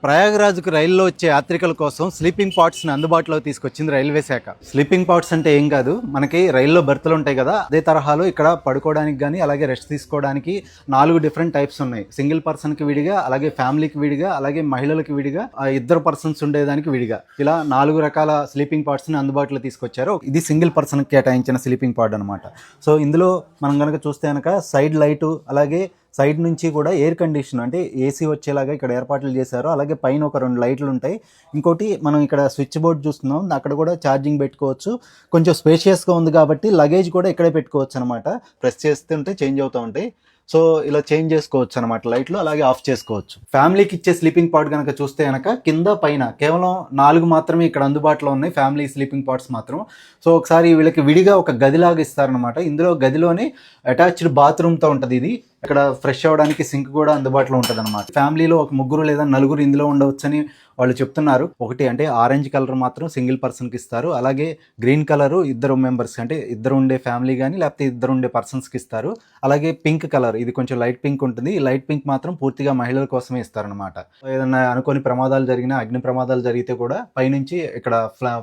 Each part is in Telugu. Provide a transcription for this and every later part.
ప్రయాగరాజ్కు రైల్లో వచ్చే యాత్రికుల కోసం స్లీపింగ్ పాడ్స్ని అందుబాటులోకి తీసుకొచ్చింది రైల్వే శాఖ. స్లీపింగ్ పాడ్స్ అంటే ఏం కాదు, మనకి రైల్లో బెర్తులు ఉంటాయి కదా, అదే తరహాలో ఇక్కడ పడుకోవడానికి కానీ అలాగే రెస్ట్ తీసుకోవడానికి 4 డిఫరెంట్ టైప్స్ ఉన్నాయి. సింగిల్ పర్సన్కి విడిగా, అలాగే ఫ్యామిలీకి విడిగా, అలాగే మహిళలకు విడిగా, 2 పర్సన్స్ ఉండేదానికి విడిగా, ఇలా 4 రకాల స్లీపింగ్ పాడ్స్ని అందుబాటులో తీసుకొచ్చారు. ఇది సింగిల్ పర్సన్కి కేటాయించిన స్లీపింగ్ పాడ్ అనమాట. సో ఇందులో మనం కనుక చూస్తే కనుక సైడ్ లైటు, అలాగే సైడ్ నుంచి కూడా ఎయిర్ కండిషన్ అంటే ఏసీ వచ్చేలాగా ఇక్కడ ఏర్పాట్లు చేశారు. అలాగే పైన ఒక 2 లైట్లు ఉంటాయి. ఇంకోటి మనం ఇక్కడ స్విచ్ బోర్డ్ చూస్తున్నాం, అక్కడ కూడా ఛార్జింగ్ పెట్టుకోవచ్చు. కొంచెం స్పేషియస్గా ఉంది కాబట్టి లగేజ్ కూడా ఇక్కడే పెట్టుకోవచ్చు అనమాట. ప్రెస్ చేస్తుంటే చేంజ్ అవుతూ ఉంటాయి. సో ఇలా చేంజ్ చేసుకోవచ్చు అనమాట లైట్లు, అలాగే ఆఫ్ చేసుకోవచ్చు. ఫ్యామిలీకి ఇచ్చే స్లీపింగ్ పాడ్ కనుక చూస్తే కనుక కింద పైన కేవలం 4 మాత్రమే ఇక్కడ అందుబాటులో ఉన్నాయి, ఫ్యామిలీ స్లీపింగ్ పాడ్స్ మాత్రం. సో ఒకసారి వీళ్ళకి విడిగా ఒక గదిలాగా ఇస్తారనమాట. ఇందులో గదిలోనే అటాచ్డ్ బాత్రూమ్తో ఉంటుంది. ఇది ఇక్కడ ఫ్రెష్ అవ్వడానికి సింక్ కూడా అందుబాటులో ఉంటుంది అనమాట. ఫ్యామిలీలో ఒక 3 లేదా 4 ఇందులో ఉండవచ్చని వాళ్ళు చెప్తున్నారు. ఒకటి అంటే ఆరెంజ్ కలర్ మాత్రం సింగిల్ పర్సన్కి ఇస్తారు, అలాగే గ్రీన్ కలరు 2 మెంబర్స్ అంటే 2 ఉండే ఫ్యామిలీ కానీ లేకపోతే 2 ఉండే పర్సన్స్కి ఇస్తారు. అలాగే పింక్ కలర్, ఇది కొంచెం లైట్ పింక్ ఉంటుంది. ఈ లైట్ పింక్ మాత్రం పూర్తిగా మహిళల కోసమే ఇస్తారనమాట. ఏదైనా అనుకోని ప్రమాదాలు జరిగినా, అగ్ని ప్రమాదాలు జరిగితే కూడా పైనుంచి ఇక్కడ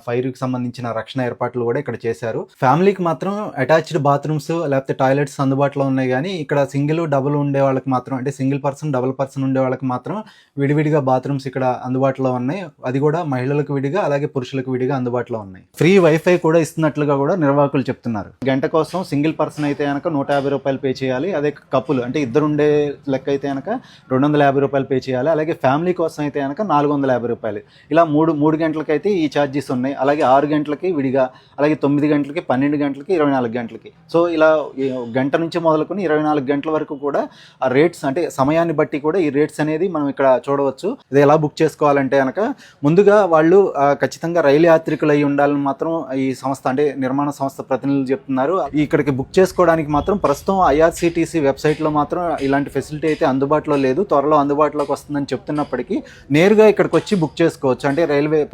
ఫైర్కి సంబంధించిన రక్షణ ఏర్పాట్లు కూడా ఇక్కడ చేశారు. ఫ్యామిలీకి మాత్రం అటాచ్డ్ బాత్రూమ్స్ లేకపోతే టాయిలెట్స్ అందుబాటులో ఉన్నాయి, కానీ ఇక్కడ సింగిల్ డబుల్ ఉండే వాళ్ళకి మాత్రం అంటే సింగిల్ పర్సన్ డబుల్ పర్సన్ ఉండే వాళ్ళకి మాత్రం విడివిడిగా బాత్రూమ్స్ ఇక్కడ అందుబాటులో ఉన్నాయి. అది కూడా మహిళలకు విడిగా, అలాగే పురుషులకు విడిగా అందుబాటులో ఉన్నాయి. ఫ్రీ వైఫై కూడా ఇస్తున్నట్లుగా కూడా నిర్వాహకులు చెప్తున్నారు. గంట కోసం సింగిల్ పర్సన్ అయితే కనుక 150 రూపాయలు పే చేయాలి. అదే కపుల్ అంటే 2 ఉండే లెక్క అయితే కనుక 250 రూపాయలు పే చేయాలి. అలాగే ఫ్యామిలీ కోసం అయితే కనుక 450 రూపాయలు. ఇలా 3 గంటలకైతే ఈ ఛార్జెస్ ఉన్నాయి. అలాగే 6 గంటలకి విడిగా, అలాగే 9 గంటలకి, 12 గంటలకి, 24 గంటలకి. సో ఇలా గంట నుంచి మొదలుకొని 24 గంటల వరకు కూడా ఆ రేట్స్ అంటే సమయాన్ని బట్టి కూడా ఈ రేట్స్ అనేది మనం ఇక్కడ చూడవచ్చు. ఇది ఎలా బుక్ చేసుకోవాలంటే కనుక ముందుగా వాళ్ళు ఖచ్చితంగా రైలు యాత్రికులు అయి ఉండాలని మాత్రం ఈ సంస్థ అంటే నిర్మాణ సంస్థ ప్రతినిధులు చెప్తున్నారు. ఇక్కడికి బుక్ చేసుకోవడానికి మాత్రం ప్రస్తుతం ఐఆర్సిటీసీ వెబ్సైట్లో మాత్రం ఇలాంటి ఫెసిలిటీ అయితే అందుబాటులో లేదు. త్వరలో అందుబాటులోకి వస్తుందని చెప్తున్నప్పటికీ నేరుగా ఇక్కడికి వచ్చి బుక్ చేసుకోవచ్చు. అంటే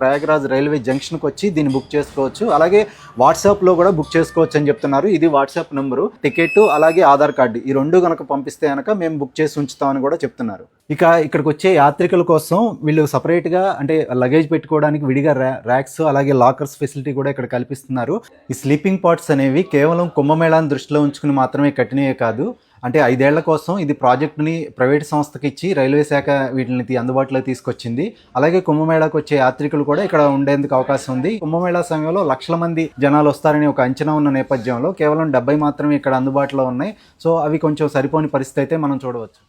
ప్రయాగరాజ్ రైల్వే జంక్షన్కి వచ్చి దీన్ని బుక్ చేసుకోవచ్చు. అలాగే వాట్సాప్లో కూడా బుక్ చేసుకోవచ్చు అని చెప్తున్నారు. ఇది వాట్సాప్ నెంబరు, టికెట్ అలాగే ఆధార్ కార్డు, ఈ 2 కనుక పంపిస్తే కనుక మేము బుక్ చేసి ఉంచుతామని కూడా చెప్తున్నారు. ఇక ఇక్కడికి వచ్చే యాత్రికుల కోసం వీళ్ళు సపరేట్గా అంటే లగేజ్ పెట్టుకోవడానికి విడిగా ర్యాక్స్, అలాగే లాకర్స్ ఫెసిలిటీ కూడా ఇక్కడ కల్పిస్తున్నారు. ఈ స్లీపింగ్ పాడ్స్ అనేవి కేవలం కుంభమేళాను దృష్టిలో ఉంచుకుని మాత్రమే కట్టినవే కాదు, అంటే 5 ఏళ్ల కోసం ఇది ప్రాజెక్టుని ప్రైవేట్ సంస్థకి ఇచ్చి రైల్వే శాఖ వీటిని అందుబాటులోకి తీసుకొచ్చింది. అలాగే కుంభమేళాకు వచ్చే యాత్రికులు కూడా ఇక్కడ ఉండేందుకు అవకాశం ఉంది. కుంభమేళా సమయంలో లక్షల మంది జనాలు వస్తారని ఒక అంచనా ఉన్న నేపథ్యంలో కేవలం 70 మాత్రమే ఇక్కడ అందుబాటులో ఉన్నాయి. సో అవి కొంచెం సరిపోని పరిస్థితి అయితే మనం చూడవచ్చు.